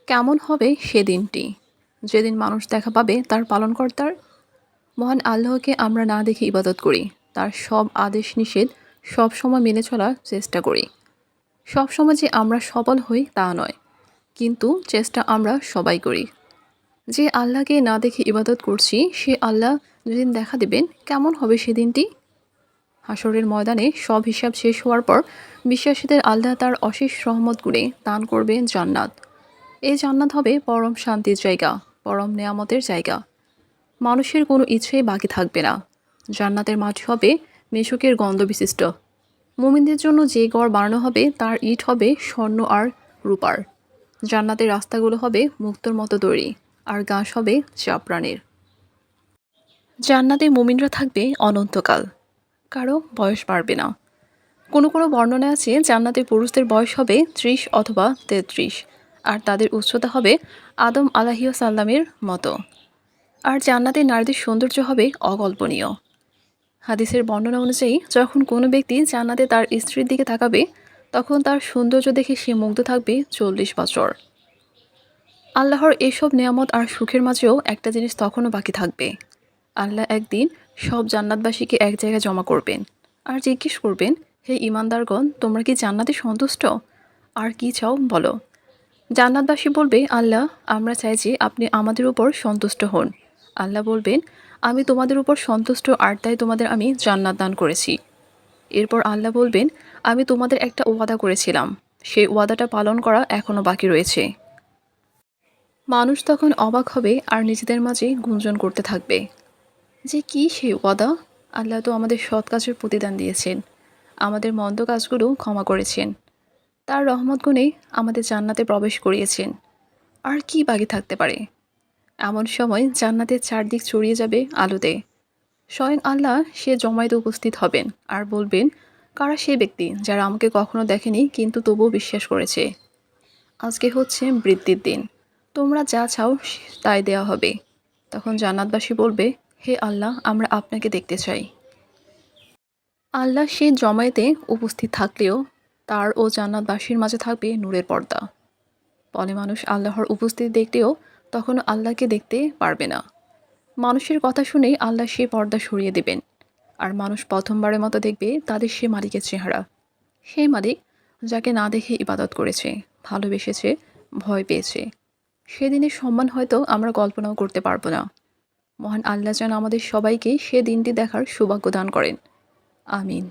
কেমন হবে সে দিনটি যেদিন মানুষ দেখা পাবে তার পালনকর্তার? মহান আল্লাহকে আমরা না দেখে ইবাদত করি, তার সব আদেশ নিষেধ সব সময় মেনে চলার চেষ্টা করি। সব সময় যে আমরা সফল হই তা নয়, কিন্তু চেষ্টা আমরা সবাই করি। যে আল্লাহকে না দেখে ইবাদত করছি সে আল্লাহ যেদিন দেখা দেবেন, কেমন হবে সেদিনটি? হাসরের ময়দানে সব হিসাব শেষ হওয়ার পর বিশ্বাসীদের আল্লাহ তার অশেষ রহমত গুণে দান করবেন জান্নাত। এই জান্নাত হবে পরম শান্তির জায়গা, পরম নেয়ামতের জায়গা। মানুষের কোনো ইচ্ছেই বাকি থাকবে না। জান্নাতের মাটি হবে মেশকের গন্ধ বিশিষ্ট। মুমিনদের জন্য যে ঘর বানানো হবে তার ইট হবে স্বর্ণ আর রূপার। জান্নাতের রাস্তাগুলো হবে মুক্তোর মতো তৈরি, আর ঘাস হবে জাফরানের। জান্নাতে মুমিনরা থাকবে অনন্তকাল, কারো বয়স বাড়বে না। কোনো কোনো বর্ণনা আছে জান্নাতে পুরুষদের বয়স হবে 30 অথবা 33, আর তাদের উচ্চতা হবে আদম আলাইহিসসালামের মতো। আর জান্নাতে নারীদের সৌন্দর্য হবে অকল্পনীয়। হাদিসের বর্ণনা অনুযায়ী যখন কোনো ব্যক্তি জান্নাতে তার স্ত্রীর দিকে তাকাবে, তখন তার সৌন্দর্য দেখে সে মুগ্ধ থাকবে 40 বছর। আল্লাহর এসব নেয়ামত আর সুখের মাঝেও একটা জিনিস তখনও বাকি থাকবে। আল্লাহ একদিন সব জান্নাতবাসীকে এক জায়গায় জমা করবেন আর জিজ্ঞেস করবেন, হে ইমানদারগণ, তোমরা কি জান্নাতে সন্তুষ্ট? আর কি চাও বলো। জান্নাতবাসী বলবে, আল্লাহ, আমরা চাই যে আপনি আমাদের উপর সন্তুষ্ট হন। আল্লাহ বলবেন, আমি তোমাদের উপর সন্তুষ্ট, আর তাই তোমাদের আমি জান্নাত দান করেছি। এরপর আল্লাহ বলবেন, আমি তোমাদের একটা ওয়াদা করেছিলাম, সেই ওয়াদাটা পালন করা এখনও বাকি রয়েছে। মানুষ তখন অবাক হবে আর নিজেদের মাঝে গুঞ্জন করতে থাকবে যে কি সেই ওয়াদা? আল্লাহ তো আমাদের সৎ কাজের প্রতিদান দিয়েছেন, আমাদের মন্দ কাজগুলো ক্ষমা করেছেন, তার রহমত গুণে আমাদের জান্নাতে প্রবেশ করিয়েছেন। আর কি বাকি থাকতে পারে? এমন সময় জান্নাতের চারদিক ছড়িয়ে যাবে আলোতে। স্বয়ং আল্লাহ সে জমায়েতে উপস্থিত হবেন আর বলবেন, কারা সেই ব্যক্তি যারা আমাকে কখনো দেখেনি কিন্তু তবুও বিশ্বাস করেছে? আজকে হচ্ছে বৃদ্ধির দিন, তোমরা যা চাও তাই দেয়া হবে। তখন জান্নাতবাসী বলবে, হে আল্লাহ, আমরা আপনাকে দেখতে চাই। আল্লাহ সে জমায়েতে উপস্থিত থাকলেও তার ও জান্নাতবাসীর মাঝে থাকবে নূরের পর্দা। ফলে মানুষ আল্লাহর উপস্থিতি দেখলেও তখনও আল্লাহকে দেখতে পারবে না। মানুষের কথা শুনেই আল্লাহ সে পর্দা সরিয়ে দেবেন, আর মানুষ প্রথমবারের মতো দেখবে তাদের সে মালিকের চেহারা। সেই মালিক যাকে না দেখে ইবাদত করেছে, ভালোবেসেছে, ভয় পেয়েছে। সেদিনের সম্মান হয়তো আমরা কল্পনাও করতে পারবো না। মহান আল্লাহ যেন আমাদের সবাইকে সে দিনটি দেখার সৌভাগ্য দান করেন। আমিন।